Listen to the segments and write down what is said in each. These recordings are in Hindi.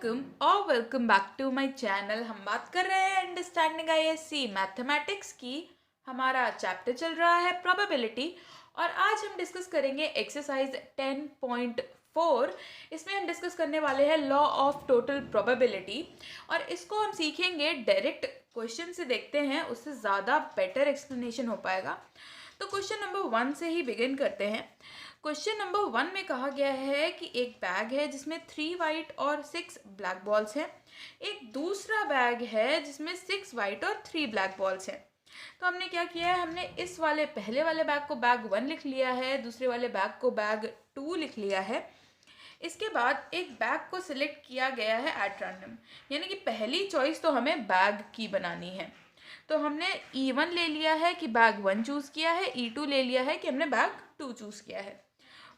वेलकम और welcome back to my channel. हम बात कर रहे हैं अंडरस्टैंडिंग आईएससी मैथमेटिक्स की। हमारा चैप्टर चल रहा है प्रोबेबिलिटी और आज हम डिस्कस करेंगे एक्सरसाइज 10.4। इसमें हम डिस्कस करने वाले हैं लॉ ऑफ टोटल प्रोबेबिलिटी और इसको हम सीखेंगे डायरेक्ट क्वेश्चन से। देखते हैं, उससे ज़्यादा बेटर एक्सप्लेनेशन हो पाएगा। तो क्वेश्चन नंबर 1 से ही बिगिन करते हैं। क्वेश्चन नंबर 1 में कहा गया है कि एक बैग है जिसमें 3 वाइट और 6 ब्लैक बॉल्स हैं। एक दूसरा बैग है जिसमें 6 वाइट और 3 ब्लैक बॉल्स हैं। तो हमने क्या किया है, हमने इस वाले पहले वाले बैग को बैग 1 लिख लिया है, दूसरे वाले बैग को बैग 2 लिख लिया है। इसके बाद एक बैग को सिलेक्ट किया गया है एट रैंडम, यानी कि पहली चॉइस तो हमें बैग की बनानी है। तो हमने E1 ले लिया है कि बैग 1 चूज़ किया है, E2 ले लिया है कि हमने बैग 2 चूज़ किया है।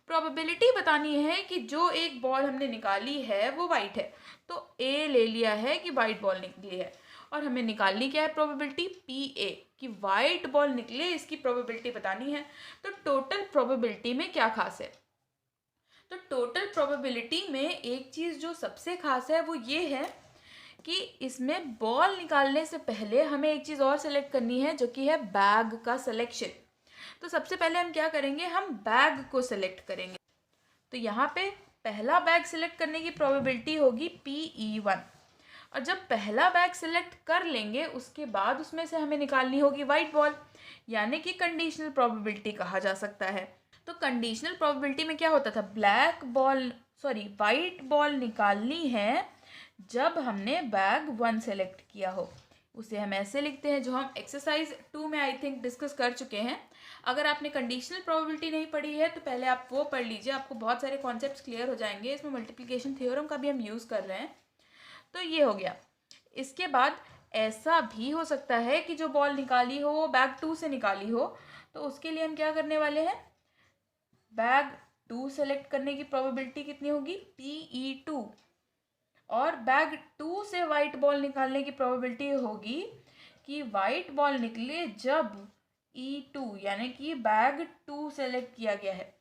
प्रोबेबिलिटी बतानी है कि जो एक बॉल हमने निकाली है वो वाइट है, तो A ले लिया है कि वाइट बॉल निकली है। और हमें निकालनी क्या है प्रोबेबिलिटी, PA, कि वाइट बॉल निकले, इसकी प्रोबेबिलिटी बतानी है। तो टोटल प्रोबेबिलिटी में क्या खास है, तो टोटल प्रोबेबिलिटी में एक चीज़ जो सबसे खास है वो ये है कि इसमें बॉल निकालने से पहले हमें एक चीज़ और सेलेक्ट करनी है, जो कि है बैग का सिलेक्शन। तो सबसे पहले हम क्या करेंगे, हम बैग को सिलेक्ट करेंगे। तो यहाँ पे पहला बैग सिलेक्ट करने की प्रोबेबिलिटी होगी PE1। और जब पहला बैग सिलेक्ट कर लेंगे उसके बाद उसमें से हमें निकालनी होगी वाइट बॉल, यानी कि कंडीशनल प्रोबेबिलिटी कहा जा सकता है। तो कंडीशनल प्रोबेबिलिटी में क्या होता था, वाइट बॉल निकालनी है जब हमने बैग 1 सेलेक्ट किया हो। उसे हम ऐसे लिखते हैं, जो हम एक्सरसाइज 2 में आई थिंक डिस्कस कर चुके हैं। अगर आपने कंडीशनल प्रोबेबिलिटी नहीं पढ़ी है तो पहले आप वो पढ़ लीजिए, आपको बहुत सारे कॉन्सेप्ट्स क्लियर हो जाएंगे। इसमें मल्टीप्लिकेशन थ्योरम का भी हम यूज़ कर रहे हैं। तो ये हो गया। इसके बाद ऐसा भी हो सकता है कि जो बॉल निकाली हो वो बैग 2 से निकाली हो, तो उसके लिए हम क्या करने वाले हैं, बैग 2 सेलेक्ट करने की प्रोबेबिलिटी कितनी होगी, PE2। और बैग 2 से वाइट बॉल निकालने की प्रोबेबिलिटी होगी कि वाइट बॉल निकले जब E2, यानी कि बैग 2 सेलेक्ट किया गया है।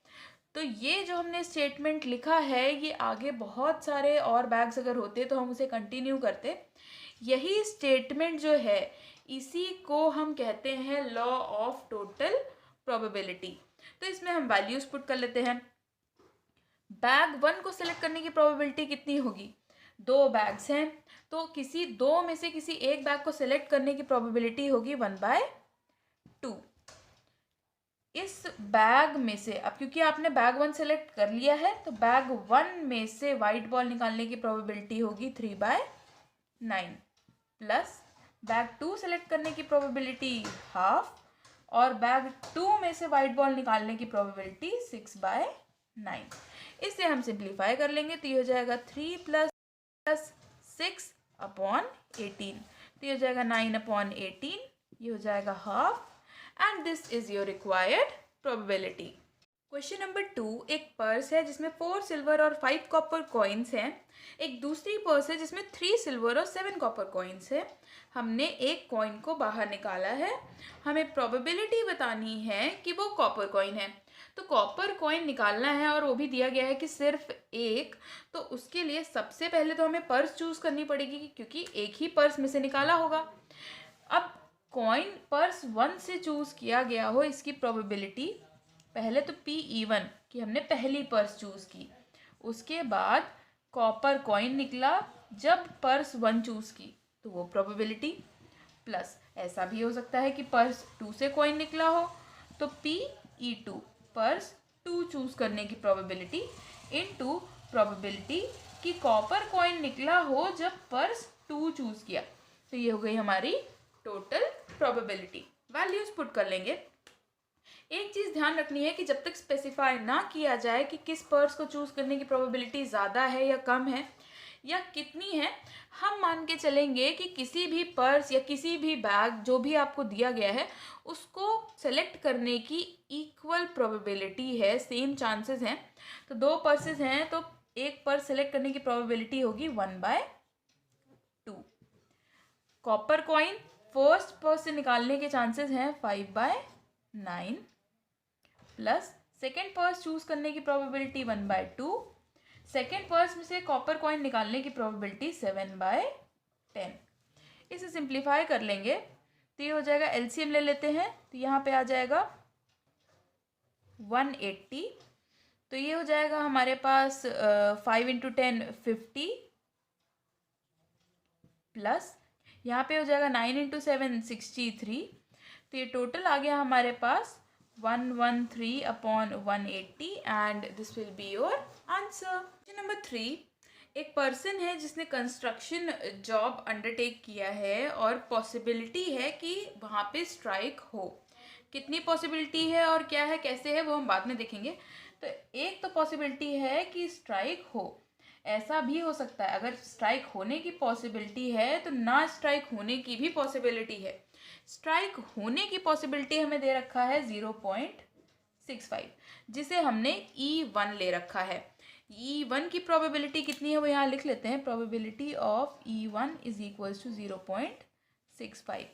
तो ये जो हमने स्टेटमेंट लिखा है, ये आगे बहुत सारे और बैग्स अगर होते तो हम उसे कंटिन्यू करते। यही स्टेटमेंट जो है, इसी को हम कहते हैं लॉ ऑफ टोटल प्रोबेबिलिटी। तो इसमें हम वैल्यूज पुट कर लेते हैं। बैग 1 को सिलेक्ट करने की प्रोबेबिलिटी कितनी होगी, 2 बैग्स हैं तो किसी 2 में से किसी एक बैग को सिलेक्ट करने की प्रोबेबिलिटी होगी 1/2। इस बैग में से, अब क्योंकि आपने बैग 1 सेलेक्ट कर लिया है, तो बैग 1 में से वाइट बॉल निकालने की प्रोबेबिलिटी होगी 3/9 प्लस बैग 2 सेलेक्ट करने की प्रोबेबिलिटी हाफ, और बैग 2 में से वाइट बॉल निकालने की प्रोबेबिलिटी 6/9। इसे हम सिंप्लीफाई कर लेंगे तो ये हो जाएगा 3 + 6/18। तो ये हो जाएगा 9/18, ये हो जाएगा half, and this is your required probability. Question number 2, एक पर्स है जिसमें 4 सिल्वर और 5 कॉपर कॉइन्स हैं। एक दूसरी पर्स है जिसमें 3 सिल्वर और 7 कॉपर कॉइन्स है। हमने एक कॉइन को बाहर निकाला है, हमें प्रोबेबिलिटी बतानी है कि वो कॉपर कॉइन है। तो कॉपर कॉइन निकालना है और वो भी दिया गया है कि सिर्फ एक। तो उसके लिए सबसे पहले तो हमें पर्स चूज़ करनी पड़ेगी, क्योंकि एक ही पर्स में से निकाला होगा। अब कॉइन पर्स 1 से चूज़ किया गया हो, इसकी प्रोबेबिलिटी पहले तो PE1 कि हमने पहली पर्स चूज़ की, उसके बाद कॉपर कॉइन निकला जब पर्स 1 चूज़ की, तो वो प्रोबेबिलिटी, प्लस ऐसा भी हो सकता है कि पर्स 2 से कॉइन निकला हो, तो PE2 पर्स 2 चूज़ करने की प्रोबेबिलिटी इनटू प्रोबेबिलिटी कि कॉपर कॉइन निकला हो जब पर्स 2 चूज़ किया। तो ये हो गई हमारी टोटल प्रोबेबिलिटी। वैल्यूज पुट कर लेंगे। एक चीज़ ध्यान रखनी है कि जब तक स्पेसिफाई ना किया जाए कि किस पर्स को चूज़ करने की प्रोबेबिलिटी ज़्यादा है या कम है या कितनी है, हम मान के चलेंगे कि किसी भी पर्स या किसी भी बैग जो भी आपको दिया गया है उसको सेलेक्ट करने की इक्वल प्रोबेबिलिटी है, सेम चांसेस हैं। तो 2 पर्सेस हैं तो एक पर्स सेलेक्ट करने की प्रोबेबिलिटी होगी 1/2। कॉपर कॉइन फर्स्ट पर्स से निकालने के चांसेस हैं 5/9 प्लस सेकेंड पर्स चूज करने की प्रोबेबिलिटी 1/2, सेकेंड पर्स में से कॉपर कॉइन निकालने की प्रोबेबिलिटी 7/10। इसे सिंप्लीफाई कर लेंगे तो ये हो जाएगा, एलसीएम ले लेते हैं तो यहाँ पे आ जाएगा 180। तो ये हो जाएगा हमारे पास 5 × 10 50 प्लस यहाँ पे हो जाएगा 9 × 7 63। तो ये टोटल आ गया हमारे पास 113/180 and this will be your answer. Question number 3, एक पर्सन है जिसने कंस्ट्रक्शन जॉब अंडरटेक किया है और पॉसिबिलिटी है कि वहाँ पे स्ट्राइक हो। कितनी पॉसिबिलिटी है और क्या है कैसे है वो हम बाद में देखेंगे। तो एक तो पॉसिबिलिटी है कि स्ट्राइक हो, ऐसा भी हो सकता है अगर स्ट्राइक होने की पॉसिबिलिटी है तो ना स्ट्राइक होने की भी पॉसिबिलिटी है। स्ट्राइक होने की पॉसिबिलिटी हमें दे रखा है 0.65, जिसे हमने E1 ले रखा है। E1 की प्रोबेबिलिटी कितनी है वो यहाँ लिख लेते हैं। Probability of E1 is equals to 0.65।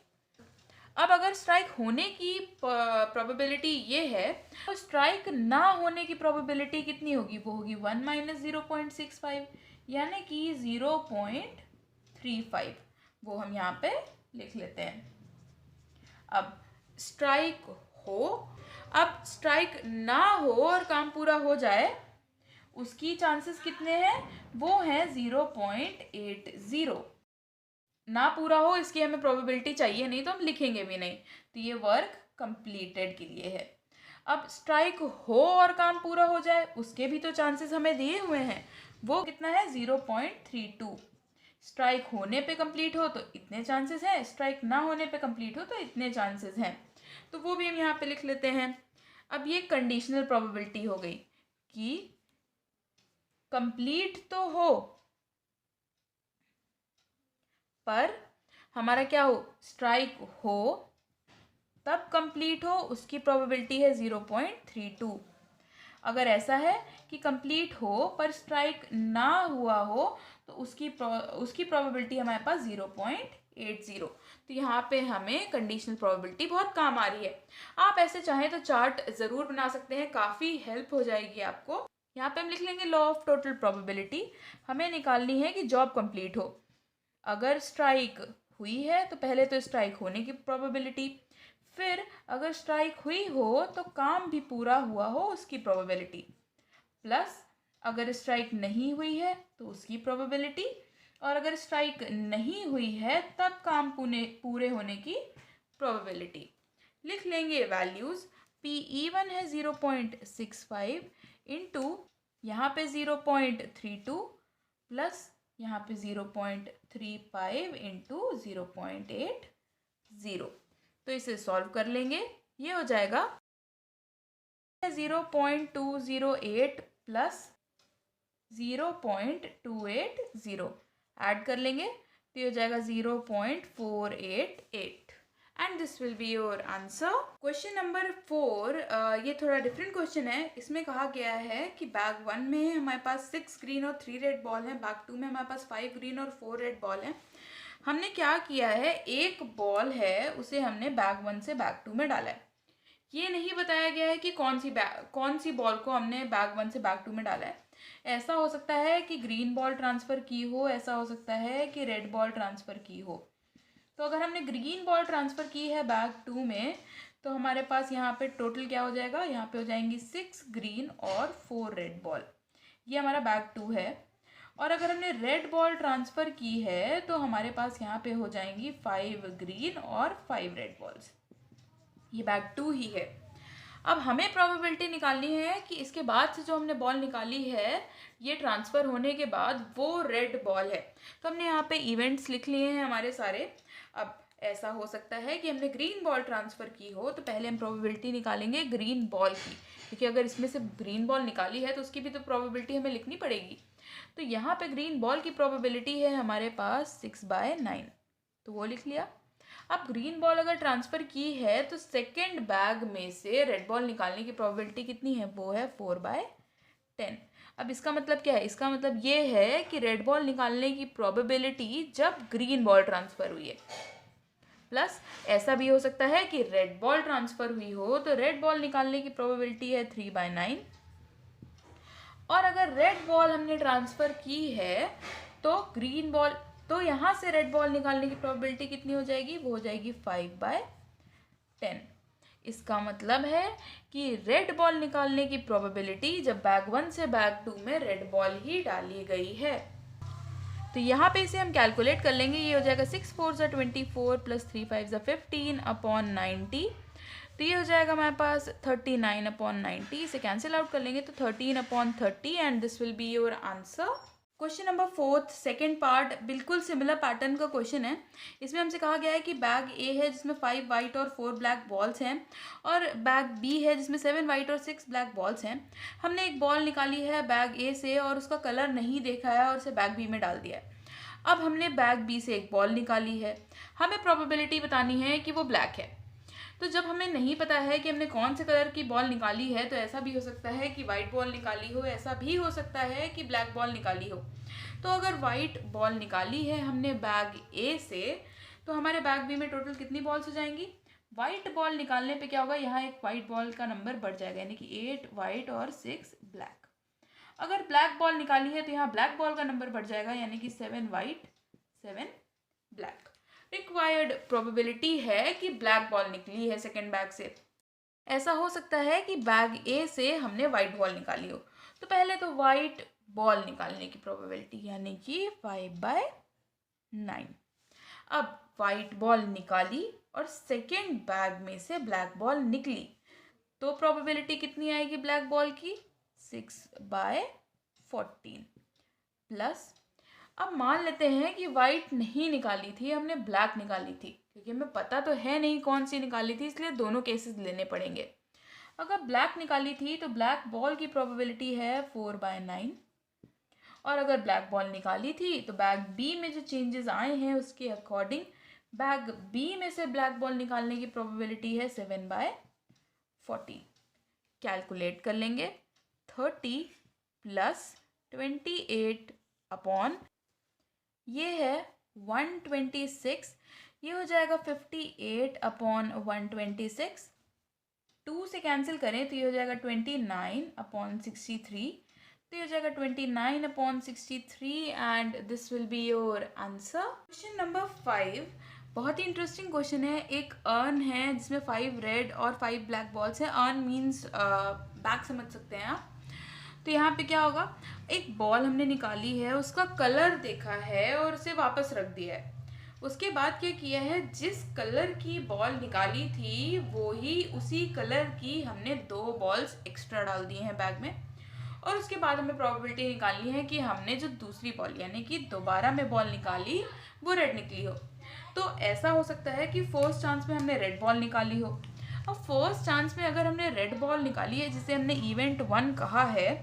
अब अगर स्ट्राइक होने की प्रोबेबिलिटी ये है तो स्ट्राइक ना होने की प्रोबेबिलिटी कितनी होगी, वो होगी 1 - 0.65 यानी कि 0.35। वो हम यहाँ पे लिख लेते हैं। अब स्ट्राइक हो, अब स्ट्राइक ना हो और काम पूरा हो जाए उसकी चांसेस कितने हैं, वो हैं 0.80। ना पूरा हो इसकी हमें प्रोबेबिलिटी चाहिए नहीं तो हम लिखेंगे भी नहीं, तो ये वर्क कंप्लीटेड के लिए है। अब स्ट्राइक हो और काम पूरा हो जाए उसके भी तो चांसेस हमें दिए हुए हैं, वो कितना है 0.32। स्ट्राइक होने पे कंप्लीट हो तो इतने चांसेस हैं, स्ट्राइक ना होने पे कंप्लीट हो तो इतने चांसेस हैं, तो वो भी हम यहाँ पे लिख लेते हैं। अब ये कंडीशनल प्रोबेबिलिटी हो गई कि कंप्लीट तो हो पर हमारा क्या हो, स्ट्राइक हो तब कंप्लीट हो, उसकी प्रोबेबिलिटी है 0.32। अगर ऐसा है कि कंप्लीट हो पर स्ट्राइक ना हुआ हो तो उसकी प्रोबेबिलिटी हमारे पास 0.80। तो यहाँ पे हमें कंडीशनल प्रोबेबिलिटी बहुत काम आ रही है। आप ऐसे चाहें तो चार्ट ज़रूर बना सकते हैं, काफ़ी हेल्प हो जाएगी आपको। यहाँ पे हम लिख लेंगे लॉ ऑफ टोटल प्रोबेबिलिटी। हमें निकालनी है कि जॉब कंप्लीट हो। अगर स्ट्राइक हुई है तो पहले तो स्ट्राइक होने की प्रोबेबिलिटी, फिर अगर स्ट्राइक हुई हो तो काम भी पूरा हुआ हो उसकी प्रोबेबिलिटी, प्लस अगर स्ट्राइक नहीं हुई है तो उसकी प्रोबेबिलिटी, और अगर स्ट्राइक नहीं हुई है तब काम पूरे होने की प्रोबेबिलिटी। लिख लेंगे वैल्यूज़। PE1 है 0.65 इंटू यहाँ पे 0.32 प्लस यहाँ पे 0.35 इंटू 0.80। तो इसे सॉल्व कर लेंगे, ये हो जाएगा 0.208 प्लस 0.280 ऐड कर लेंगे तो ये हो जाएगा 0.488 and this will be your answer. Question number 4, ये थोड़ा डिफरेंट क्वेश्चन है। इसमें कहा गया है कि बैग 1 में हमारे पास 6 ग्रीन और 3 रेड बॉल हैं, बैग 2 में हमारे पास 5 ग्रीन और 4 रेड बॉल हैं। हमने क्या किया है, एक बॉल है उसे हमने बैग 1 से बैग 2 में डाला है। ये नहीं बताया गया है कि कौन सी बॉल को हमने बैग 1 से बैग 2 में डाला है। ऐसा हो सकता है कि ग्रीन बॉल ट्रांसफ़र की हो, ऐसा हो सकता है कि रेड बॉल ट्रांसफ़र की हो। तो अगर हमने ग्रीन बॉल ट्रांसफ़र की है बैग 2 में तो हमारे पास यहाँ पे टोटल क्या हो जाएगा, यहाँ पे हो जाएंगी 6 ग्रीन और 4 रेड बॉल। ये हमारा बैग 2 है। और अगर हमने रेड बॉल ट्रांसफ़र की है तो हमारे पास यहाँ पे हो जाएंगी 5 ग्रीन और 5 रेड बॉल्स। ये बैग 2 ही है। अब हमें प्रोबेबिलिटी निकालनी है कि इसके बाद से जो हमने बॉल निकाली है ये ट्रांसफ़र होने के बाद वो रेड बॉल है। तो हमने यहाँ पे इवेंट्स लिख लिए हैं हमारे सारे। अब ऐसा हो सकता है कि हमने ग्रीन बॉल ट्रांसफ़र की हो तो पहले हम प्रोबेबिलिटी निकालेंगे ग्रीन बॉल की, क्योंकि अगर इसमें से ग्रीन बॉल निकाली है तो उसकी भी तो प्रोबेबिलिटी हमें लिखनी पड़ेगी। तो यहाँ पे ग्रीन बॉल की प्रोबेबिलिटी है हमारे पास 6/9, तो वो लिख लिया। अब ग्रीन बॉल अगर ट्रांसफ़र की है तो सेकेंड बैग में से रेड बॉल निकालने की प्रोबेबिलिटी कितनी है, वो है 4/10। अब इसका मतलब क्या है, इसका मतलब ये है कि रेड बॉल निकालने की प्रोबेबिलिटी जब ग्रीन बॉल ट्रांसफ़र हुई है, प्लस ऐसा भी हो सकता है कि रेड बॉल ट्रांसफ़र हुई हो तो रेड बॉल निकालने की प्रोबेबिलिटी है 3/9। और अगर रेड बॉल हमने ट्रांसफ़र की है तो ग्रीन बॉल, तो यहाँ से रेड बॉल निकालने की प्रोबेबिलिटी कितनी हो जाएगी? वो हो जाएगी 5/10। इसका मतलब है कि रेड बॉल निकालने की प्रोबेबिलिटी जब बैग 1 से बैग 2 में रेड बॉल ही डाली गई है। तो यहाँ पे इसे हम कैलकुलेट कर लेंगे। ये हो जाएगा 6 4 ज़ा 24 प्लस 3 5 ज़ा 15 अपॉन 90। तो ये हो जाएगा हमारे पास 39 अपॉन 90। इसे कैंसिल आउट कर लेंगे तो 13 upon 30 and this will be your answer. Question number 4 second part बिल्कुल सिमिलर पैटर्न का क्वेश्चन है। इसमें हमसे कहा गया है कि बैग ए है जिसमें 5 वाइट और 4 ब्लैक बॉल्स हैं, और बैग बी है जिसमें 7 वाइट और 6 ब्लैक बॉल्स हैं। हमने एक बॉल निकाली है बैग ए से और उसका कलर नहीं देखा है और उसे बैग बी में डाल दिया है। अब हमने बैग बी से एक बॉल निकाली है, हमें प्रोबेबिलिटी बतानी है कि वो ब्लैक है। तो जब हमें नहीं पता है कि हमने कौन से कलर की बॉल निकाली है, तो ऐसा भी हो सकता है कि वाइट बॉल निकाली हो, ऐसा भी हो सकता है कि ब्लैक बॉल निकाली हो। तो अगर वाइट बॉल निकाली है हमने बैग ए से, तो हमारे बैग बी में टोटल कितनी बॉल्स हो जाएंगी? वाइट बॉल निकालने पे क्या होगा, यहाँ एक वाइट बॉल का नंबर बढ़ जाएगा, यानी कि 8 वाइट और 6 ब्लैक। अगर ब्लैक बॉल निकाली है तो यहाँ ब्लैक बॉल का नंबर बढ़ जाएगा, यानी कि 7 वाइट 7 ब्लैक। रिक्वायर्ड प्रोबेबिलिटी है कि ब्लैक बॉल निकली है सेकेंड बैग से। ऐसा हो सकता है कि बैग ए से हमने वाइट बॉल निकाली हो। तो पहले तो वाइट बॉल निकालने की प्रोबेबिलिटी यानी कि 5/9। अब वाइट बॉल निकाली और सेकेंड बैग में से ब्लैक बॉल निकली, तो प्रोबेबिलिटी कितनी आएगी ब्लैक बॉल की? 6/14 प्लस, अब मान लेते हैं कि वाइट नहीं निकाली थी, हमने ब्लैक निकाली थी, क्योंकि हमें पता तो है नहीं कौन सी निकाली थी, इसलिए दोनों केसेस लेने पड़ेंगे। अगर ब्लैक निकाली थी तो ब्लैक बॉल की प्रोबेबिलिटी है 4/9, और अगर ब्लैक बॉल निकाली थी तो बैग बी में जो चेंजेस आए हैं उसके अकॉर्डिंग बैग बी में से ब्लैक बॉल निकालने की प्रोबेबिलिटी है 7/40। कैलकुलेट कर लेंगे। 30 प्लस 28 अपॉन ये है 126, ये हो जाएगा 58 अपॉन 126। 2 से कैंसिल करें तो ये हो जाएगा 29 अपॉन 63। तो ये हो जाएगा 29 upon 63 and this will be your answer. Question number 5 बहुत ही इंटरेस्टिंग क्वेश्चन है। एक अर्न है जिसमें 5 रेड और 5 ब्लैक बॉल्स हैं। अर्न मीन्स बैग समझ सकते हैं आप। तो यहाँ पे क्या होगा, एक बॉल हमने निकाली है, उसका कलर देखा है और उसे वापस रख दिया है। उसके बाद क्या किया है, जिस कलर की बॉल निकाली थी वो ही उसी कलर की हमने 2 बॉल्स एक्स्ट्रा डाल दिए हैं बैग में, और उसके बाद हमें प्रोबेबिलिटी निकालनी है कि हमने जो दूसरी बॉल यानी कि दोबारा में बॉल निकाली वो रेड निकली हो। तो ऐसा हो सकता है कि फर्स्ट चांस में हमने रेड बॉल निकाली हो। अब फर्स्ट चांस में अगर हमने रेड बॉल निकाली है जिसे हमने इवेंट 1 कहा है,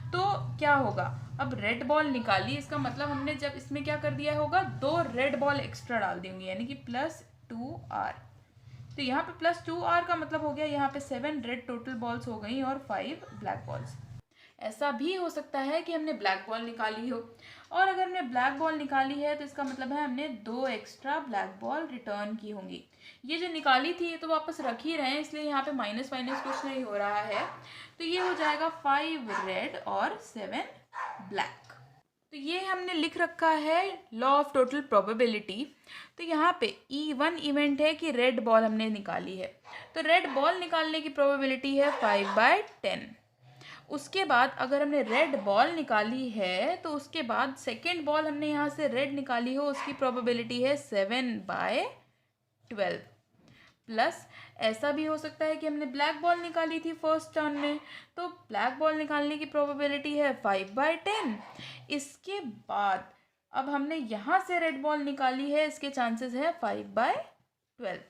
तो क्या होगा, अब रेड बॉल निकाली, इसका मतलब हमने जब इसमें क्या कर दिया होगा, 2 रेड बॉल एक्स्ट्रा डाल दी होंगी, यानी कि +2r। तो यहाँ पे +2r का मतलब हो गया यहाँ पे 7 रेड टोटल बॉल्स हो गई और 5 ब्लैक बॉल्स। ऐसा भी हो सकता है कि हमने ब्लैक बॉल निकाली हो, और अगर हमने ब्लैक बॉल निकाली है तो इसका मतलब है हमने 2 एक्स्ट्रा ब्लैक बॉल रिटर्न की होंगी। ये जो निकाली थी ये तो वापस रख ही रहे हैं, इसलिए यहाँ पे माइनस माइनस कुछ नहीं हो रहा है। तो ये हो जाएगा 5 रेड और 7 ब्लैक। तो ये हमने लिख रखा है लॉ ऑफ टोटल प्रोबेबिलिटी। तो यहाँ पे E1 इवेंट है कि रेड बॉल हमने निकाली है, तो रेड बॉल निकालने की प्रोबेबिलिटी है 5/10। उसके बाद अगर हमने रेड बॉल निकाली है तो उसके बाद सेकेंड बॉल हमने यहाँ से रेड निकाली हो, उसकी प्रोबेबिलिटी है 7/12। प्लस ऐसा भी हो सकता है कि हमने ब्लैक बॉल निकाली थी फर्स्ट टर्न में, तो ब्लैक बॉल निकालने की प्रोबेबिलिटी है 5/10। इसके बाद अब हमने यहाँ से रेड बॉल निकाली है, इसके चांसेस है 5/12।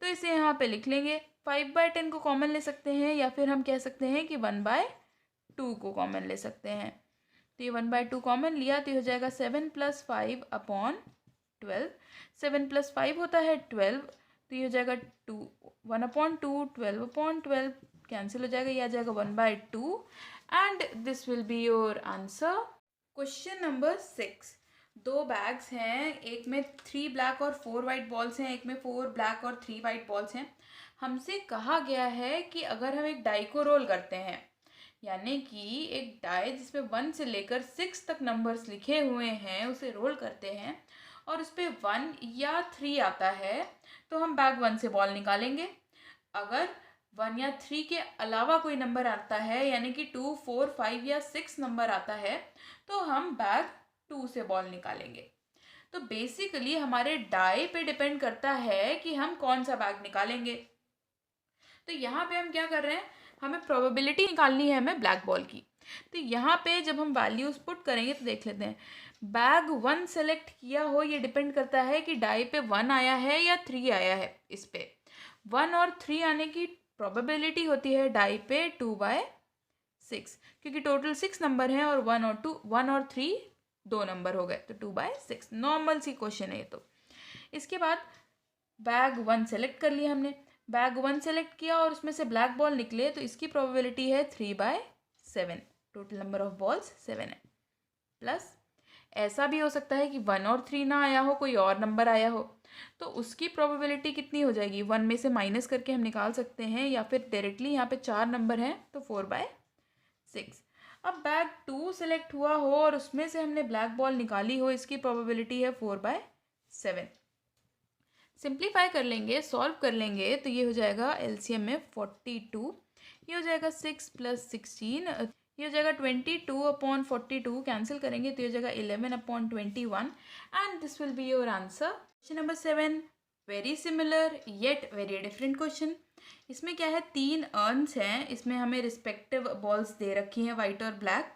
तो इसे यहाँ पे लिख लेंगे। 5/10 को कॉमन ले सकते हैं, या फिर हम कह सकते हैं कि 1/2 को कॉमन ले सकते हैं। तो ये 1/2 कॉमन लिया तो ये हो जाएगा 7 + 5 अपॉन 12। 7 + 5 होता है 12, तो ये हो जाएगा 1/2, 12/12 कैंसिल हो जाएगा, ये आ जाएगा 1/2 and this will be your answer. Question number 6 2 bags हैं, एक में 3 ब्लैक और 4 वाइट बॉल्स हैं, एक में 4 ब्लैक और 3 वाइट बॉल्स हैं। हमसे कहा गया है कि अगर हम एक डाई को रोल करते हैं, यानी कि एक डाई जिसमें 1 से लेकर 6 तक नंबर्स लिखे हुए हैं उसे रोल करते हैं और उस पर 1 या 3 आता है तो हम बैग 1 से बॉल निकालेंगे। अगर 1 या 3 के अलावा कोई नंबर आता है यानी कि 2, 4, 5 या 6 नंबर आता है तो हम बैग 2 से बॉल निकालेंगे। तो बेसिकली हमारे डाई पे डिपेंड करता है कि हम कौन सा बैग निकालेंगे। तो यहाँ पे हम क्या कर रहे हैं, हमें प्रोबेबिलिटी निकालनी है हमें ब्लैक बॉल की। तो यहाँ पे जब हम वैल्यूज पुट करेंगे तो देख लेते हैं, बैग 1 सेलेक्ट किया हो ये डिपेंड करता है कि डाई पे 1 आया है या 3 आया है। इस पे 1 और 3 आने की प्रोबेबिलिटी होती है डाई पे 2/6, क्योंकि टोटल 6 नंबर हैं और 1 और 3 2 नंबर हो गए तो 2/6। नॉर्मल सी क्वेश्चन है ये। तो इसके बाद बैग 1 सेलेक्ट कर लिया हमने, बैग 1 सेलेक्ट किया और उसमें से ब्लैक बॉल निकले तो इसकी प्रोबेबिलिटी है 3/7। टोटल नंबर ऑफ बॉल्स 7 है। प्लस ऐसा भी हो सकता है कि 1 और 3 ना आया हो, कोई और नंबर आया हो, तो उसकी प्रोबेबिलिटी कितनी हो जाएगी, 1 में से माइनस करके हम निकाल सकते हैं, या फिर डायरेक्टली यहाँ पे 4 नंबर हैं तो 4/6। अब बैग 2 सेलेक्ट हुआ हो और उसमें से हमने ब्लैक बॉल निकाली हो, इसकी प्रोबेबिलिटी है 4/7। सिंप्लीफाई कर लेंगे, सॉल्व कर लेंगे तो ये हो जाएगा एलसीएम में 42, ये हो जाएगा 6 + 16, ये हो जाएगा 22/42, कैंसिल करेंगे तो ये हो जाएगा 11/21 and this will be your answer. Question number 7, very similar yet very different question. इसमें क्या है, 3 अर्न्स हैं, इसमें हमें रिस्पेक्टिव बॉल्स दे रखी हैं वाइट और ब्लैक।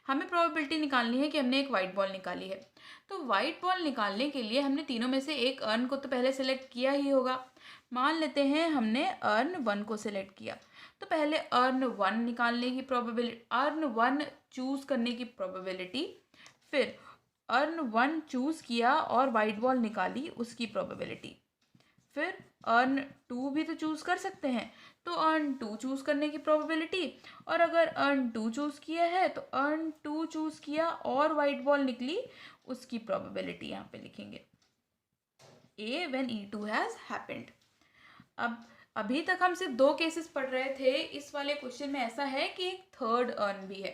हमें प्रोबेबिलिटी निकालनी है कि हमने एक वाइट बॉल निकाली है। तो वाइट बॉल निकालने के लिए हमने तीनों में से एक अर्न को तो पहले सेलेक्ट किया ही होगा। मान लेते हैं हमने अर्न 1 को सेलेक्ट किया, तो पहले अर्न 1 निकालने की प्रोबेबिलिटी, अर्न 1 चूज़ करने की प्रोबेबिलिटी, फिर अर्न 1 चूज़ किया और वाइट बॉल निकाली उसकी प्रोबेबिलिटी, फिर अर्न 2 भी तो चूज़ कर सकते हैं तो अर्न 2 चूज़ करने की प्रोबेबिलिटी, और अगर अर्न 2 चूज़ किया है तो अर्न 2 चूज़ किया और वाइट बॉल निकली उसकी प्रोबेबिलिटी यहाँ पे लिखेंगे A when E2 has happened। अब अभी तक हम सिर्फ 2 केसेस पढ़ रहे थे, इस वाले क्वेश्चन में ऐसा है कि एक थर्ड अर्न भी है।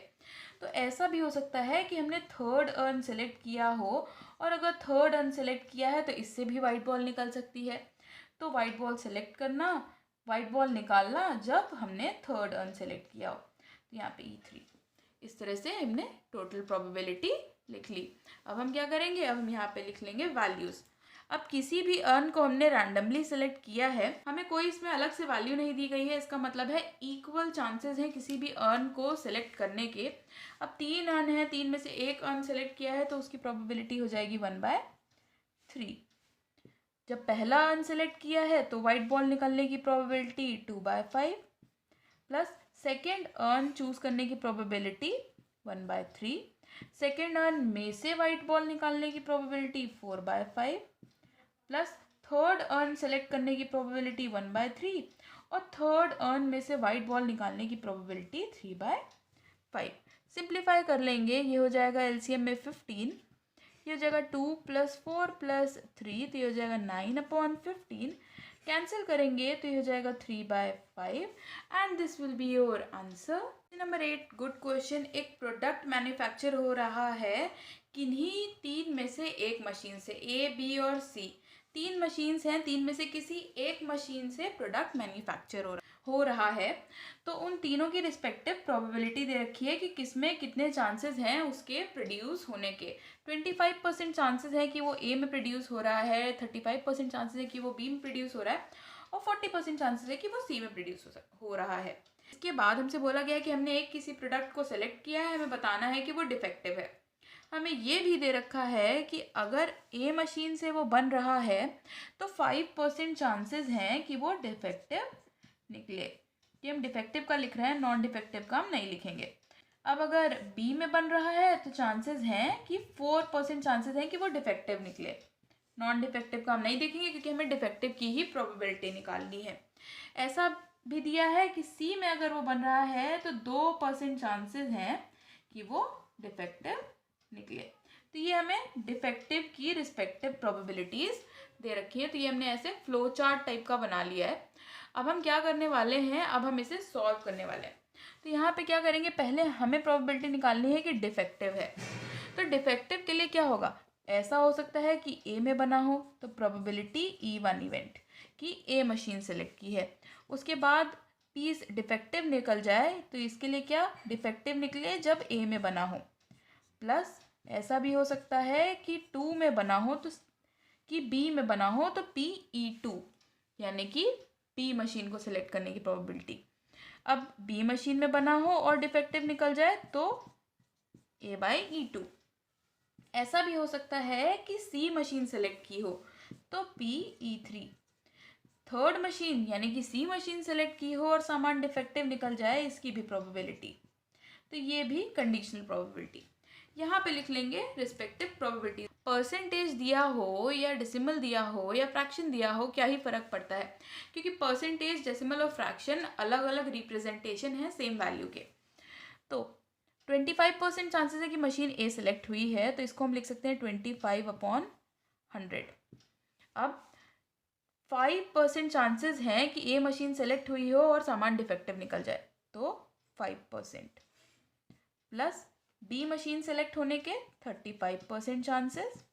तो ऐसा भी हो सकता है कि हमने थर्ड अर्न सेलेक्ट किया हो और अगर थर्ड अर्न सेलेक्ट किया है तो इससे भी वाइट बॉल निकल सकती है। तो वाइट बॉल सेलेक्ट करना, वाइट बॉल निकालना जब हमने थर्ड अर्न सेलेक्ट किया हो। तो यहाँ पे E3, इस तरह से हमने टोटल प्रोबेबिलिटी लिख ली। अब हम क्या करेंगे, अब हम यहाँ पे लिख लेंगे वैल्यूज़। अब किसी भी अर्न को हमने रैंडमली सेलेक्ट किया है, हमें कोई इसमें अलग से वैल्यू नहीं दी गई है, इसका मतलब है इक्वल चांसेस हैं किसी भी अर्न को सेलेक्ट करने के। अब 3 अर्न है, 3 में से एक अर्न सेलेक्ट किया है तो उसकी प्रोबेबिलिटी हो जाएगी 1/3। जब पहला अर्न सेलेक्ट किया है तो वाइट बॉल निकलने की probability 2/5 plus second earn choose करने की प्रोबेबिलिटी 1/3, सेकेंड अर्न में से वाइट बॉल निकालने की probability 4/5 plus third earn select करने की प्रोबेबिलिटी 1/3 और थर्ड अर्न में से वाइट बॉल निकालने की प्रोबेबिलिटी 3/5। सिंप्लीफाई कर लेंगे, ये हो जाएगा एलसीएम में 15, ये हो जाएगा 2 + 4 + 3 तो ये हो जाएगा 9/15, कैंसिल करेंगे तो ये हो जाएगा 3/5 and this will be your answer. Number 8, good question. एक प्रोडक्ट मैन्युफैक्चर हो रहा है किन्हीं 3 में से एक मशीन से, A, B और C 3 मशीन्स हैं, 3 में से किसी एक मशीन से प्रोडक्ट मैन्युफैक्चर हो रहा है। तो उन तीनों की रिस्पेक्टिव प्रोबेबिलिटी दे रखी है कि किसमें कितने चांसेस हैं उसके प्रोड्यूस होने के। 25% चांसेस है कि वो A में प्रोड्यूस हो रहा है, 35% चांसेस है कि वो B में प्रोड्यूस हो रहा है और 40% चांसेस है कि वो C में प्रोड्यूस हो रहा है। इसके बाद हमसे बोला गया कि हमने एक किसी प्रोडक्ट को सेलेक्ट किया है, हमें बताना है कि वो डिफेक्टिव है। हमें ये भी दे रखा है कि अगर A मशीन से वो बन रहा है तो 5% चांसेस हैं कि वो डिफेक्टिव निकले। ये हम डिफेक्टिव का लिख रहे हैं, नॉन डिफेक्टिव का हम नहीं लिखेंगे। अब अगर B में बन रहा है तो चांसेस हैं कि 4% चांसेस हैं कि वो डिफेक्टिव निकले। नॉन डिफेक्टिव का हम नहीं देखेंगे क्योंकि हमें डिफेक्टिव की ही प्रोबेबिलिटी निकालनी है। ऐसा भी दिया है कि C में अगर वो बन रहा है तो 2% चांसेस हैं कि वो डिफेक्टिव निकले। तो ये हमें डिफेक्टिव की रिस्पेक्टिव प्रोबेबिलिटीज दे रखी है। तो ये हमने ऐसे फ्लो चार्ट टाइप का बना लिया है। अब हम क्या करने वाले हैं, अब हम इसे सॉल्व करने वाले हैं। तो यहाँ पे क्या करेंगे, पहले हमें प्रोबेबिलिटी निकालनी है कि डिफेक्टिव है। तो डिफेक्टिव के लिए क्या होगा, ऐसा हो सकता है कि ए में बना हो, तो प्रोबेबिलिटी E1 इवेंट कि ए मशीन सेलेक्ट की है। उसके बाद पीस डिफेक्टिव निकल जाए तो इसके लिए क्या, डिफेक्टिव निकले जब ए में बना हो। प्लस ऐसा भी हो सकता है कि 2 में बना हो तो कि बी में बना हो, तो PE2 यानी कि बी मशीन को सिलेक्ट करने की प्रोबेबिलिटी। अब बी मशीन में बना हो और डिफेक्टिव निकल जाए तो A/E2। ऐसा भी हो सकता है कि सी मशीन सेलेक्ट की हो तो PE3। थर्ड मशीन यानी कि सी मशीन सेलेक्ट की हो और सामान डिफेक्टिव निकल जाए, इसकी भी प्रोबेबिलिटी। तो ये भी कंडीशनल प्रोबेबिलिटी। यहाँ पे लिख लेंगे रिस्पेक्टिव प्रोबेबिलिटी। परसेंटेज दिया हो या डेसिमल दिया हो या फ्रैक्शन दिया हो, क्या ही फ़र्क पड़ता है, क्योंकि परसेंटेज, डेसिमल और फ्रैक्शन अलग अलग रिप्रेजेंटेशन है सेम वैल्यू के। तो 25% चांसेस है कि मशीन ए सेलेक्ट हुई है, तो इसको हम लिख सकते हैं 25/100। अब 5% चांसेस हैं कि ए मशीन सेलेक्ट हुई हो और सामान डिफेक्टिव निकल जाए, तो 5%। प्लस बी मशीन सेलेक्ट होने के 35% चांसेस,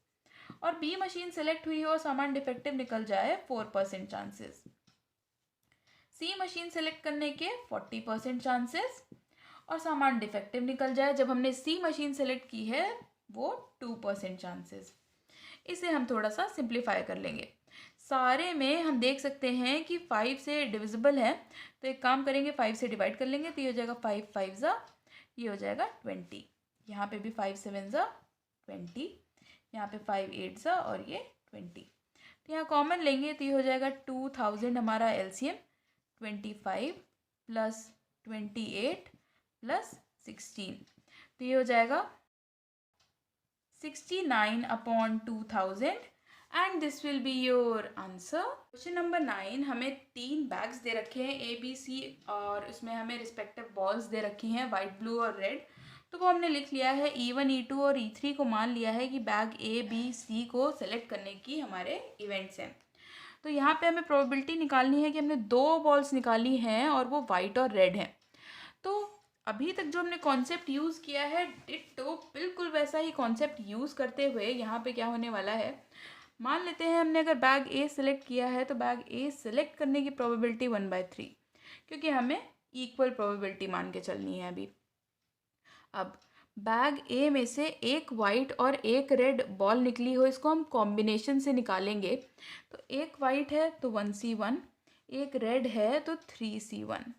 और बी मशीन सेलेक्ट हुई हो और सामान डिफेक्टिव निकल जाए 4% चांसेस। सी मशीन सेलेक्ट करने के 40% चांसेस और सामान डिफेक्टिव निकल जाए, जब हमने सी मशीन सेलेक्ट की है वो 2% चांसेस। इसे हम थोड़ा सा सिंप्लीफाई कर लेंगे। सारे में हम देख सकते हैं कि 5 से डिविजिबल है, तो एक काम करेंगे 5 से डिवाइड कर लेंगे, तो ये हो जाएगा 5 5 ज़ा, ये हो जाएगा 20। यहाँ पे भी 5 7 ज़ा 20, यहाँ पे 5 8 ज़ा और ये 20। तो यहाँ कॉमन लेंगे तो ये हो जाएगा 2000 हमारा LCM, 25 प्लस 28 प्लस 16, तो ये हो जाएगा 69/2000 and this will be your answer. Question number 9, हमें 3 बैग्स दे रखे हैं ABC, और उसमें हमें रिस्पेक्टिव बॉल्स दे रखी हैं वाइट, ब्लू और रेड। तो वो हमने लिख लिया है E1 E2 और E3 को मान लिया है कि बैग ABC को सेलेक्ट करने की हमारे इवेंट्स हैं। तो यहाँ पे हमें प्रोबेबिलिटी निकालनी है कि हमने 2 बॉल्स निकाली हैं और वो वाइट और रेड हैं। तो अभी तक जो हमने कॉन्सेप्ट यूज़ किया है, डिट्टो बिल्कुल वैसा ही कॉन्सेप्ट यूज़ करते हुए यहाँ पे क्या होने वाला है, मान लेते हैं हमने अगर बैग ए सिलेक्ट किया है तो बैग ए सिलेक्ट करने की प्रोबेबिलिटी 1/3, क्योंकि हमें इक्वल प्रोबेबिलिटी मान के चलनी है अभी। अब बैग ए में से एक वाइट और एक रेड बॉल निकली हो, इसको हम कॉम्बिनेशन से निकालेंगे। तो एक वाइट है तो 1C1, एक रेड है तो 3C1,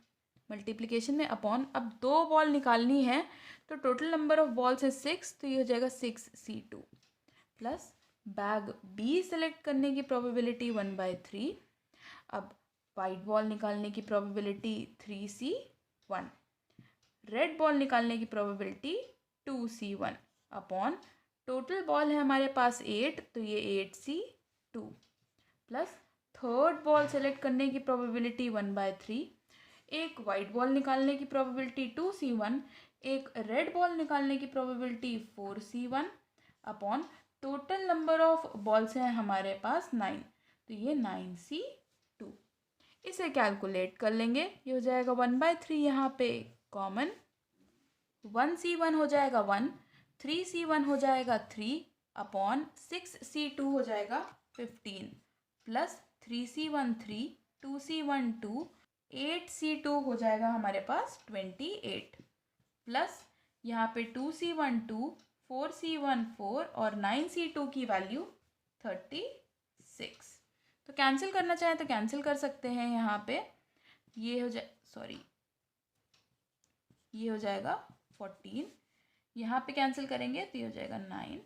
मल्टीप्लिकेशन में अपॉन। अब 2 बॉल निकालनी है तो टोटल नंबर ऑफ बॉल्स है 6, तो ये हो जाएगा 6C2 plus bag B select करने की प्रोबेबिलिटी 1/3। अब वाइट बॉल निकालने की प्रोबेबिलिटी 3C1, रेड बॉल निकालने की probability 2C1 upon total ball है हमारे पास 8, तो ये 8C2 plus third ball select करने की प्रोबेबिलिटी 1/3, एक वाइट बॉल निकालने की प्रोबेबिलिटी 2C1, एक रेड बॉल निकालने की probability 4C1 upon total number of balls हैं हमारे पास 9, तो ये 9C2। इसे कैलकुलेट कर लेंगे, ये हो जाएगा 1/3 यहाँ पे कॉमन, 1C1 हो जाएगा 1, 3C1 हो जाएगा 3 अपॉन 6C2 हो जाएगा 15 प्लस 3C1 3, 2C1 2, 8C2 हो जाएगा हमारे पास 28 प्लस यहाँ पे 2C1 2, 4C1 4 और 9C2 की वैल्यू 36। तो कैंसिल करना चाहे तो कैंसिल कर सकते हैं। यहाँ पे ये हो जाए, सॉरी, ये हो जाएगा 14, यहाँ पे कैंसिल करेंगे तो ये हो जाएगा 9।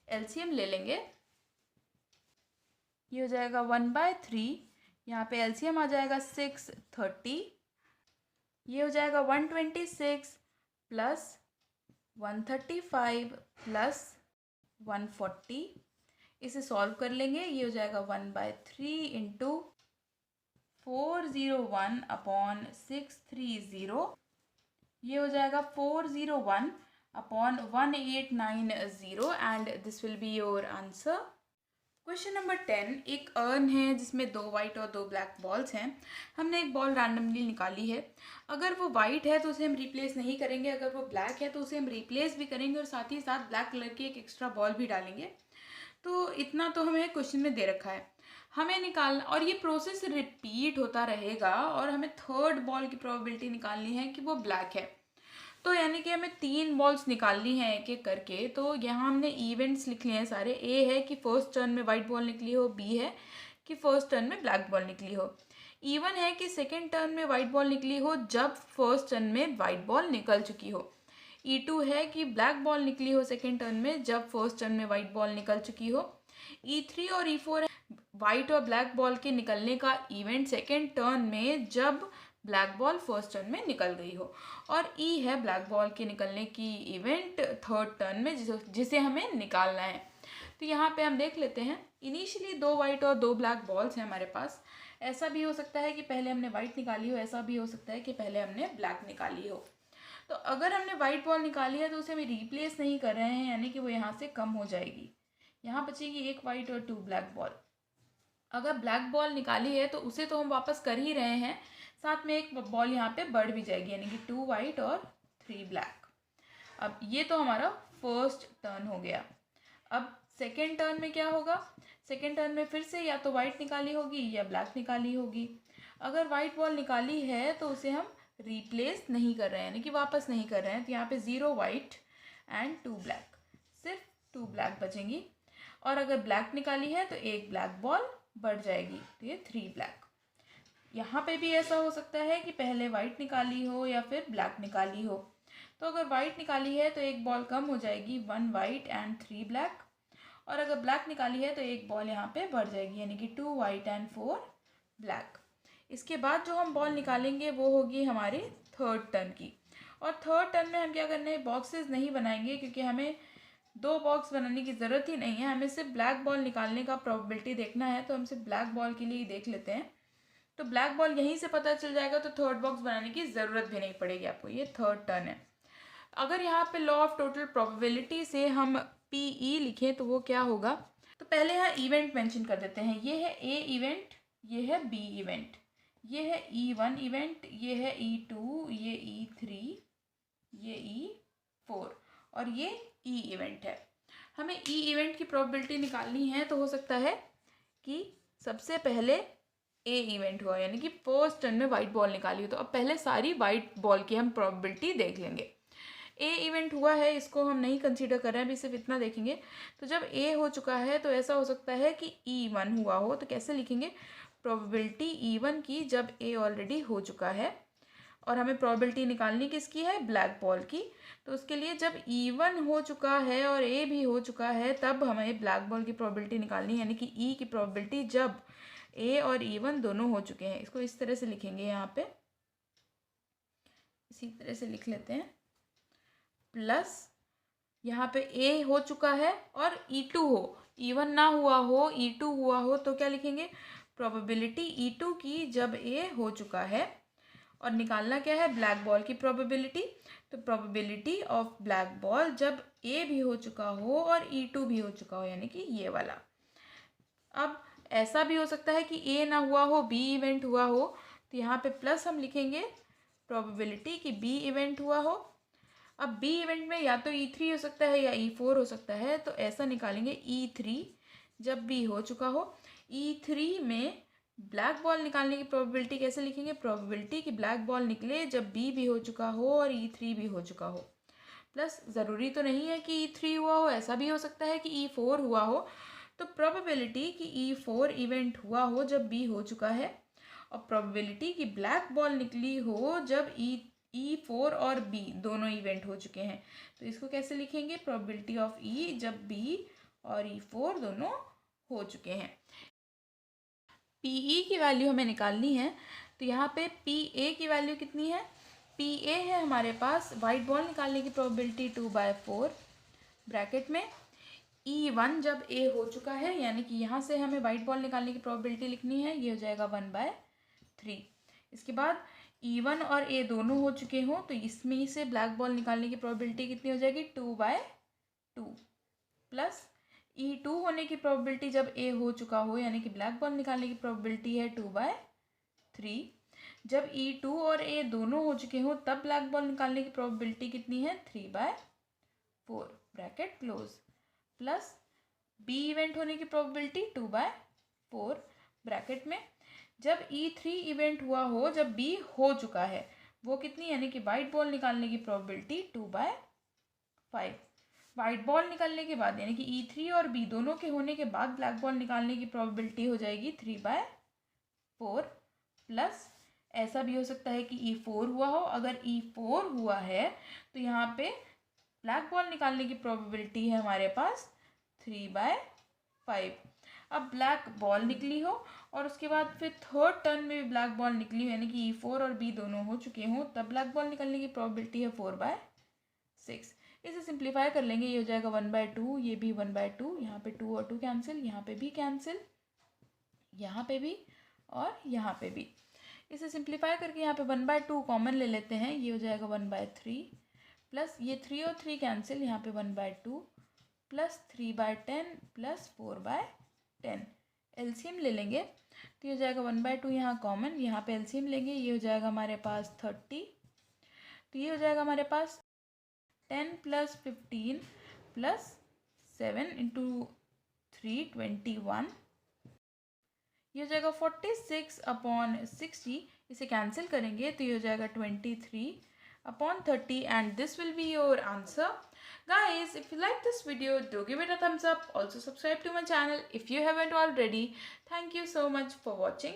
LCM ले लेंगे, ये हो जाएगा 1/3, यहाँ पे LCM आ जाएगा 6 30, ये हो जाएगा 126 प्लस 135 प्लस 140। इसे सॉल्व कर लेंगे, ये हो जाएगा 1/3 इंटू 401 अपॉन 630, ये हो जाएगा 401 upon 1890 and this will be your answer. Question number 10, एक अर्न है जिसमें 2 वाइट और 2 ब्लैक बॉल्स हैं। हमने एक बॉल रैंडमली निकाली है। अगर वो वाइट है तो उसे हम रिप्लेस नहीं करेंगे, अगर वो ब्लैक है तो उसे हम रिप्लेस भी करेंगे और साथ ही साथ ब्लैक कलर की एक एक्स्ट्रा बॉल भी डालेंगे। तो इतना तो हमें क्वेश्चन में दे रखा है, हमें निकालना, और ये प्रोसेस रिपीट होता रहेगा और हमें थर्ड बॉल की प्रोबेबिलिटी निकालनी है कि वो ब्लैक है। तो यानी कि हमें 3 बॉल्स निकालनी है एक एक करके। तो यहाँ हमने इवेंट्स लिख लिए हैं सारे। ए है कि फर्स्ट टर्न में वाइट बॉल निकली हो, बी है कि फर्स्ट टर्न में ब्लैक बॉल निकली हो, E1 है कि सेकेंड टर्न में वाइट बॉल निकली हो जब फर्स्ट टर्न में वाइट बॉल निकल चुकी हो, E2 है कि ब्लैक बॉल निकली हो सेकेंड टर्न में जब फर्स्ट टर्न में वाइट बॉल निकल चुकी हो, E3 और E4 है वाइट और ब्लैक बॉल के निकलने का इवेंट सेकेंड टर्न में जब ब्लैक बॉल फर्स्ट टर्न में निकल गई हो, और ई है ब्लैक बॉल के निकलने की इवेंट थर्ड टर्न में जिसे हमें निकालना है। तो यहाँ पे हम देख लेते हैं, इनिशियली 2 वाइट और 2 ब्लैक बॉल्स हैं हमारे पास। ऐसा भी हो सकता है कि पहले हमने वाइट निकाली हो, ऐसा भी हो सकता है कि पहले हमने ब्लैक निकाली हो। तो अगर हमने वाइट बॉल निकाली है तो उसे हम रिप्लेस नहीं कर रहे हैं, यानी कि वो यहाँ से कम हो जाएगी। यहाँ बचेगी 1 वाइट और 2 ब्लैक बॉल। अगर ब्लैक बॉल निकाली है तो उसे तो हम वापस कर ही रहे हैं, साथ में एक बॉल यहाँ पे बढ़ भी जाएगी, यानी कि 2 वाइट और 3 ब्लैक। अब ये तो हमारा फर्स्ट टर्न हो गया। अब सेकेंड टर्न में क्या होगा? सेकेंड टर्न में फिर से या तो वाइट निकाली होगी या ब्लैक निकाली होगी। अगर वाइट बॉल निकाली है तो उसे हम रिप्लेस नहीं कर रहे हैं, यानी कि वापस नहीं कर रहे हैं। तो यहाँ पे 0 वाइट एंड 2 ब्लैक, सिर्फ 2 ब्लैक बचेंगी। और अगर ब्लैक निकाली है तो एक ब्लैक बॉल बढ़ जाएगी, तो ये 3 ब्लैक। यहाँ पे भी ऐसा हो सकता है कि पहले वाइट निकाली हो या फिर ब्लैक निकाली हो। तो अगर वाइट निकाली है तो एक बॉल कम हो जाएगी, 1 वाइट एंड 3 ब्लैक। और अगर ब्लैक निकाली है तो एक बॉल यहाँ पे बढ़ जाएगी, यानी कि 2 वाइट एंड 4 ब्लैक। इसके बाद जो हम बॉल निकालेंगे वो होगी हमारे थर्ड टर्न की। और थर्ड टर्न में हम क्या करना है, बॉक्सेस नहीं बनाएंगे, क्योंकि हमें 2 बॉक्स बनाने की ज़रूरत ही नहीं है। हमें सिर्फ ब्लैक बॉल निकालने का प्रोबेबिलिटी देखना है, तो हम सिर्फ ब्लैक बॉल के लिए ही देख लेते हैं। तो ब्लैक बॉल यहीं से पता चल जाएगा, तो थर्ड बॉक्स बनाने की ज़रूरत भी नहीं पड़ेगी आपको। ये थर्ड टर्न है। अगर यहाँ पे लॉ ऑफ टोटल प्रोबेबिलिटी से हम PE लिखें तो वो क्या होगा? तो पहले यहाँ इवेंट मेंशन कर देते हैं। ये है A इवेंट, ये है B इवेंट, ये है E1 इवेंट, ये है E2, ये E3, ये E4 और ये E इवेंट है। हमें E इवेंट की प्रोबेबिलिटी निकालनी है, तो हो सकता है कि सबसे पहले A इवेंट हुआ, यानी कि फर्स्ट टर्न में वाइट बॉल निकाली हो। तो अब पहले सारी वाइट बॉल की हम प्रोबेबिलिटी देख लेंगे। A इवेंट हुआ है, इसको हम नहीं कंसीडर कर रहे हैं, अभी सिर्फ इतना देखेंगे। तो जब A हो चुका है तो ऐसा हो सकता है कि E1 हुआ हो। तो कैसे लिखेंगे? प्रोबेबिलिटी E1 की जब A ऑलरेडी हो चुका है, और हमें प्रोबेबिलिटी निकालनी किसकी है? ब्लैक बॉल की। तो उसके लिए जब E1 हो चुका है और A भी हो चुका है तब हमें ब्लैक बॉल की प्रोबेबिलिटी निकालनी है, यानी कि E की प्रोबेबिलिटी जब A और E1 दोनों हो चुके हैं। इसको इस तरह से लिखेंगे, यहाँ पे इसी तरह से लिख लेते हैं, प्लस यहाँ पे A हो चुका है और E2 हो, E1 ना हुआ हो, E2 हुआ हो, तो क्या लिखेंगे? प्रोबेबिलिटी E2 की जब A हो चुका है, और निकालना क्या है? ब्लैक बॉल की प्रोबेबिलिटी। तो प्रोबेबिलिटी ऑफ ब्लैक बॉल जब A भी हो चुका हो और E2 भी हो चुका हो, यानी कि ये वाला। अब ऐसा भी हो सकता है कि A ना हुआ हो, B इवेंट हुआ हो, तो यहाँ पे प्लस हम लिखेंगे प्रोबेबिलिटी कि B इवेंट हुआ हो। अब B इवेंट में या तो E3 हो सकता है या E4 हो सकता है, तो ऐसा निकालेंगे E3 जब B हो चुका हो। E3 में ब्लैक बॉल निकालने की प्रोबेबिलिटी कैसे लिखेंगे? प्रोबेबिलिटी कि ब्लैक बॉल निकले जब B भी हो चुका हो और E3 भी हो चुका हो। प्लस ज़रूरी तो नहीं है कि E3 हुआ हो, ऐसा भी हो सकता है कि E4 हुआ हो। तो प्रोबेबिलिटी कि E4 इवेंट हुआ हो जब B हो चुका है, और प्रोबेबिलिटी कि ब्लैक बॉल निकली हो जब E4 और B दोनों इवेंट हो चुके हैं। तो इसको कैसे लिखेंगे? प्रोबेबिलिटी ऑफ E जब B और E4 दोनों हो चुके हैं। PE की वैल्यू हमें निकालनी है, तो यहाँ पे PA की वैल्यू कितनी है? PA है हमारे पास वाइट बॉल निकालने की प्रोबेबिलिटी 2/4 ब्रैकेट में E1 जब A हो चुका है, यानी कि यहाँ से हमें वाइट बॉल निकालने की प्रोबेबिलिटी लिखनी है, ये हो जाएगा 1/3। इसके बाद E1 और A दोनों हो चुके हों, तो इसमें से ब्लैक बॉल निकालने की प्रोबेबिलिटी कितनी हो जाएगी? 2/2 प्लस E2 होने की प्रोबेबिलिटी जब A हो चुका हो, यानी कि ब्लैक बॉल निकालने की प्रोबेबिलिटी है 2/3। जब E2 और A दोनों हो चुके हो तब ब्लैक बॉल निकालने की प्रोबेबिलिटी कितनी है? 3/4 bracket close, plus B event होने की प्रोबेबिलिटी 2/4 ब्रैकेट में। जब E3 इवेंट हुआ हो, जब B हो चुका है, वो कितनी, यानी कि वाइट बॉल निकालने की प्रोबेबिलिटी 2/5। वाइट बॉल निकलने के बाद, यानी कि E3 और B दोनों के होने के बाद ब्लैक बॉल निकालने की प्रोबेबिलिटी हो जाएगी 3/4, प्लस ऐसा भी हो सकता है कि E4 हुआ हो। अगर E4 हुआ है तो यहाँ पे ब्लैक बॉल निकालने की प्रोबेबिलिटी है हमारे पास 3/5। अब ब्लैक बॉल निकली हो और उसके बाद फिर थर्ड टर्न में भी ब्लैक बॉल निकली हो, यानी कि E4 और B दोनों हो चुके हों, तब ब्लैक बॉल निकलने की प्रोबेबिलिटी है 4/6। इसे सिंप्लीफाई कर लेंगे, ये हो जाएगा 1/2, ये भी 1/2, यहाँ पे 2 और 2 कैंसिल, यहाँ पे भी कैंसिल, यहाँ पे भी और यहाँ पे भी। इसे सिंप्लीफाई करके यहाँ पे 1/2 कॉमन ले लेते हैं, ये हो जाएगा 1/3, प्लस ये 3 और 3 कैंसिल, यहाँ पे 1/2 प्लस 3/10 प्लस 4/10। एलसीएम ले लेंगे तो ये हो जाएगा 1/2 यहाँ कॉमन, यहाँ पे एलसीएम लेंगे, ये हो जाएगा हमारे पास 30। तो ये हो जाएगा हमारे पास 10 प्लस 15 प्लस 7 इंटू 3 21, ये हो जाएगा 46/60। इसे कैंसिल करेंगे तो ये हो जाएगा 23/30, and this will be your answer. Guys, if you like this video, do give it a thumbs up. Also subscribe to my channel if you haven't already. Thank you so much for watching.